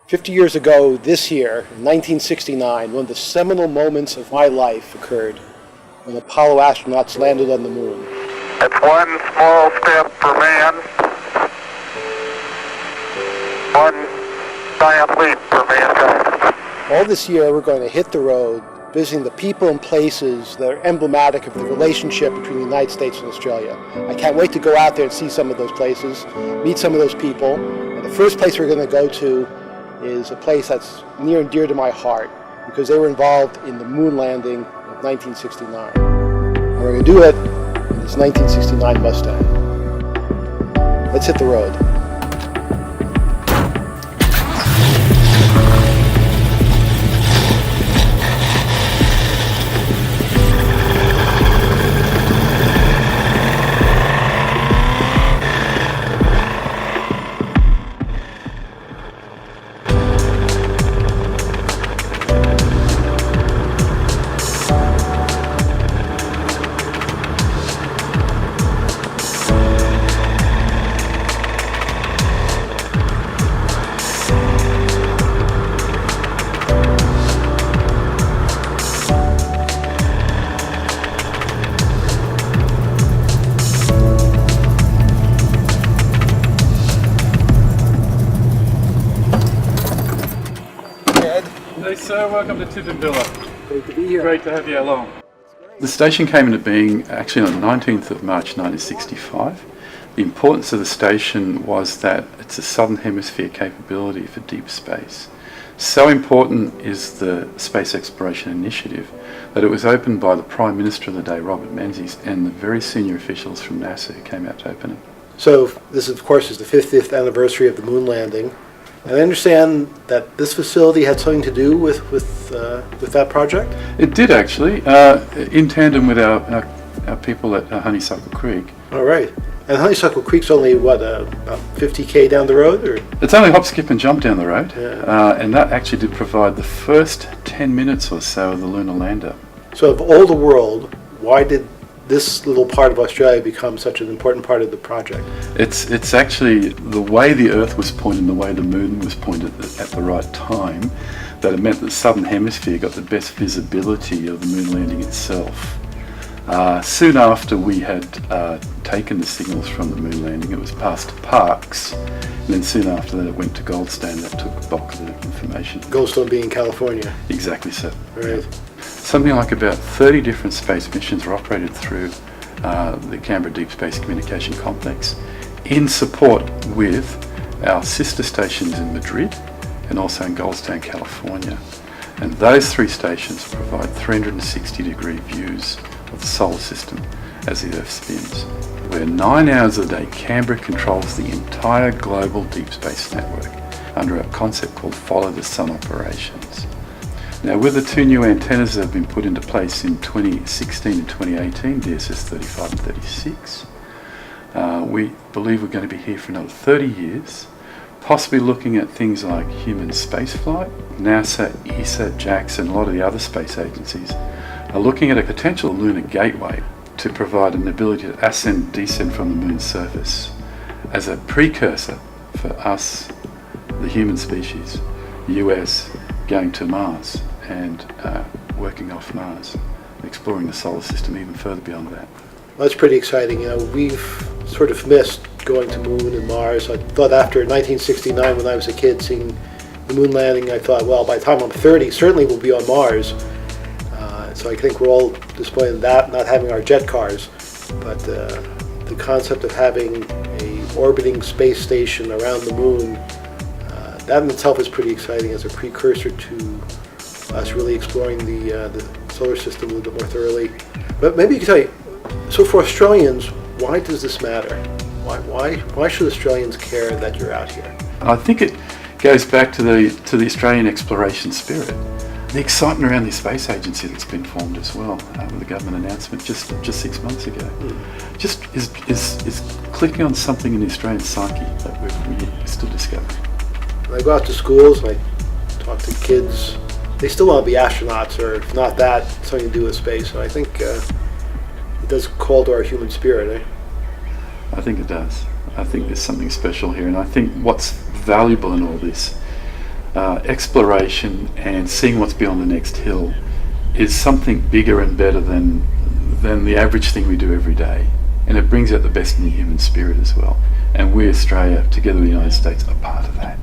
50 years ago this year, in 1969, one of the seminal moments of my life occurred when Apollo astronauts landed on the moon. It's one small step for man, one giant leap for mankind. All this year we're going to hit the road, visiting the people and places that are emblematic of the relationship between the United States and Australia. I can't wait to go out there and see some of those places, meet some of those people. And the first place we're going to go to is a place that's near and dear to my heart because they were involved in the moon landing of 1969. And we're going to do it in this 1969 Mustang. Let's hit the road. Hey sir, welcome to Tidbinbilla. Great to be here. Great to have you along. The station came into being actually on the 19th of March 1965. The importance of the station was that it's a Southern Hemisphere capability for deep space. So important is the Space Exploration Initiative that it was opened by the Prime Minister of the day, Robert Menzies, and the very senior officials from NASA who came out to open it. So this, of course, is the 50th anniversary of the moon landing. And I understand that this facility had something to do with that project? It did actually, in tandem with our people at Honeysuckle Creek. All right. And Honeysuckle Creek's only, about 50K down the road? Or? It's only hop, skip and jump down the road. Yeah. And that actually did provide the first 10 minutes or so of the lunar lander. So of all the world, why did this little part of Australia become such an important part of the project? It's actually the way the Earth was pointed and the way the Moon was pointed at the right time that it meant that the Southern Hemisphere got the best visibility of the moon landing itself. Soon after we had taken the signals from the moon landing, it was passed to Parkes, and then soon after that it went to Goldstone. That took the bulk of the information. Goldstone being California. Exactly so. Right. Something like about 30 different space missions were operated through the Canberra Deep Space Communication Complex in support with our sister stations in Madrid and also in Goldstone, California. And those three stations provide 360-degree views of the solar system as the Earth spins. Where 9 hours a day, Canberra controls the entire global deep space network under a concept called Follow the Sun operations. Now, with the two new antennas that have been put into place in 2016 and 2018, DSS 35 and 36, we believe we're going to be here for another 30 years, possibly looking at things like human spaceflight. NASA, ESA, JAXA, and a lot of the other space agencies are looking at a potential lunar gateway to provide an ability to ascend and descend from the moon's surface as a precursor for us, the human species, U.S., going to Mars and working off Mars, exploring the solar system even further beyond that. Well, that's pretty exciting. You know, we've sort of missed going to Moon and Mars. I thought after 1969, when I was a kid, seeing the moon landing, I thought, well, by the time I'm 30, certainly we'll be on Mars. So I think we're all disappointed in that, not having our jet cars. But the concept of having a orbiting space station around the moon, that in itself is pretty exciting as a precursor to us really exploring the solar system a little bit more thoroughly. But maybe you can tell me, so for Australians, why does this matter? Why should Australians care that you're out here? I think it goes back to the Australian exploration spirit. The excitement around the space agency that's been formed as well, with the government announcement just 6 months ago, just is clicking on something in the Australian psyche that we're still discovering. When I go out to schools and I talk to kids, they still want to be astronauts, or if not that, something to do with space. So I think it does call to our human spirit, eh? I think it does. I think there's something special here, and I think what's valuable in all this exploration and seeing what's beyond the next hill is something bigger and better than the average thing we do every day. And it brings out the best in the human spirit as well. And we, Australia, together with the United States, are part of that.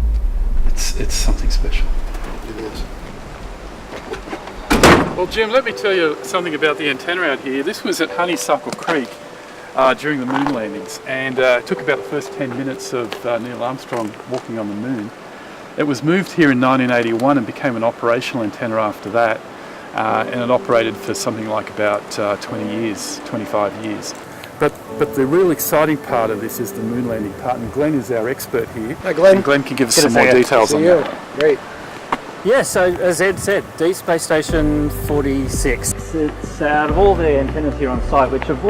It's something special. It is. Well, Jim, let me tell you something about the antenna out here. This was at Honeysuckle Creek during the moon landings, and it took about the first 10 minutes of Neil Armstrong walking on the moon. It was moved here in 1981 and became an operational antenna after that, and it operated for something like about 20 years, 25 years. But the real exciting part of this is the moon landing part, and Glenn is our expert here. Hi, Glenn. And Glenn can give us some more details on that. Great. Yeah, so as Ed said, Deep Space Station 46. It's out of all the antennas here on site, which have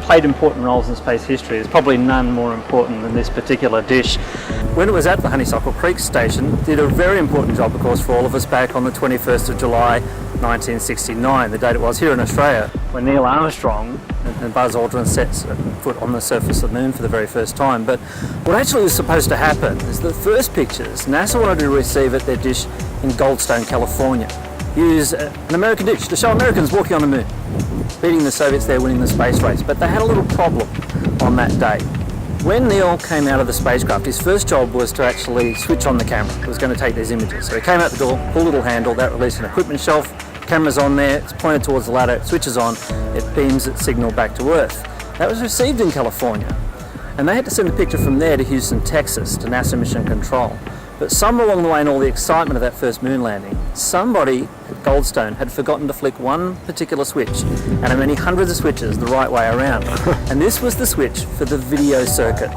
played important roles in space history. There's probably none more important than this particular dish. When it was at the Honeysuckle Creek station, did a very important job, of course, for all of us back on the 21st of July 1969, the date it was here in Australia, when Neil Armstrong and Buzz Aldrin set foot on the surface of the moon for the very first time. But what actually was supposed to happen is the first pictures, NASA wanted to receive at their dish in Goldstone, California. Use an American dish to show Americans walking on the moon, beating the Soviets there, winning the space race. But they had a little problem on that day. When Neil came out of the spacecraft, his first job was to actually switch on the camera. He was going to take these images. So he came out the door, pulled a little handle, that released an equipment shelf, camera's on there, it's pointed towards the ladder, it switches on, it beams its signal back to Earth. That was received in California. And they had to send the picture from there to Houston, Texas, to NASA Mission Control. But somewhere along the way in all the excitement of that first moon landing, somebody at Goldstone had forgotten to flick one particular switch out of many hundreds of switches the right way around. And this was the switch for the video circuit.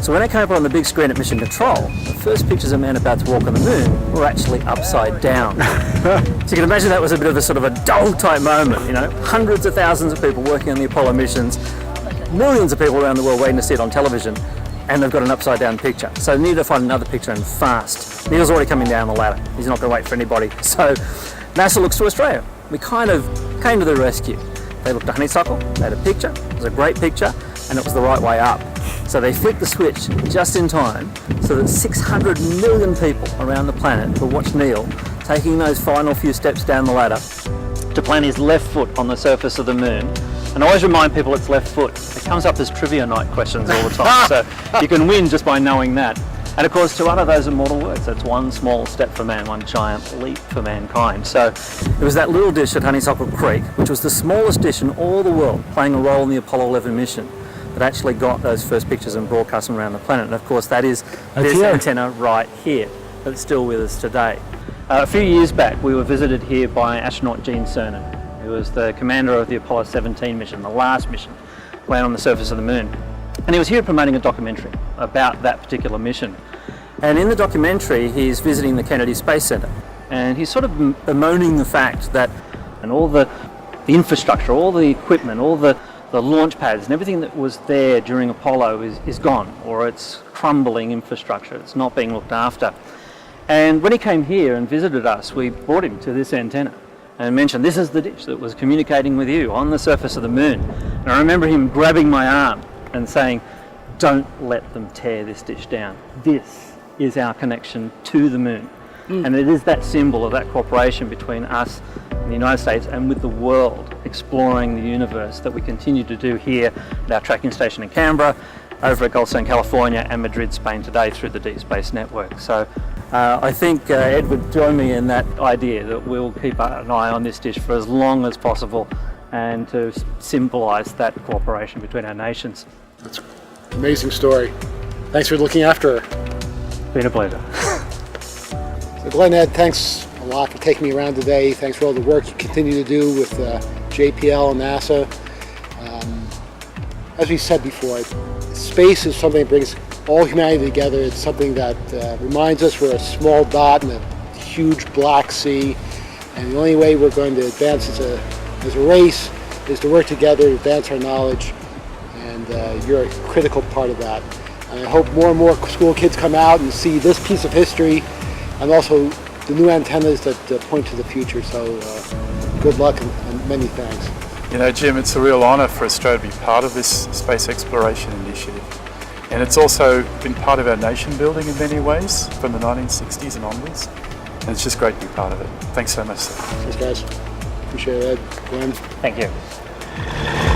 So when it came up on the big screen at Mission Control, the first pictures of a man about to walk on the moon were actually upside down. So you can imagine that was a bit of a sort of a dull type moment, you know, hundreds of thousands of people working on the Apollo missions, millions of people around the world waiting to see it on television, and they've got an upside down picture. So they need to find another picture, and fast. Neil's already coming down the ladder. He's not going to wait for anybody. So NASA looks to Australia. We kind of came to the rescue. They looked at Honeysuckle, they had a picture, it was a great picture, and it was the right way up. So they flicked the switch just in time so that 600 million people around the planet could watch Neil taking those final few steps down the ladder to plant his left foot on the surface of the moon. And I always remind people it's left foot. It comes up as trivia night questions all the time, so you can win just by knowing that. And of course, to utter those immortal words, that's one small step for man, one giant leap for mankind. So it was that little dish at Honeysuckle Creek, which was the smallest dish in all the world, playing a role in the Apollo 11 mission, that actually got those first pictures and broadcast them around the planet. And of course, that is this antenna right here, that's still with us today. A few years back, we were visited here by astronaut Gene Cernan, who was the commander of the Apollo 17 mission, the last mission, land on the surface of the moon. And he was here promoting a documentary about that particular mission. And in the documentary, he's visiting the Kennedy Space Center. And he's sort of bemoaning the fact that and all the infrastructure, all the equipment, all the launch pads and everything that was there during Apollo is gone, or it's crumbling infrastructure. It's not being looked after. And when he came here and visited us, we brought him to this antenna and mentioned, this is the dish that was communicating with you on the surface of the moon. And I remember him grabbing my arm and saying, don't let them tear this dish down. This is our connection to the moon. And it is that symbol of that cooperation between us and the United States and with the world, exploring the universe, that we continue to do here at our tracking station in Canberra, over at Goldstone, California, and Madrid, Spain today through the Deep Space Network. So I think Ed would join me in that idea that we'll keep an eye on this dish for as long as possible and to symbolise that cooperation between our nations. That's an amazing story. Thanks for looking after her. Been a pleasure. So Glenn, Ed, thanks a lot for taking me around today. Thanks for all the work you continue to do with JPL and NASA. As we said before, space is something that brings all humanity together. It's something that reminds us we're a small dot in a huge black sea, and the only way we're going to advance as a race is to work together to advance our knowledge, and you're a critical part of that. And I hope more and more school kids come out and see this piece of history, and also the new antennas that point to the future. So good luck and many thanks. You know, Jim, it's a real honour for Australia to be part of this space exploration initiative. And it's also been part of our nation building in many ways from the 1960s and onwards. And it's just great to be part of it. Thanks so much, sir. Thanks, guys. Appreciate it, Ed, Glenn. Thank you.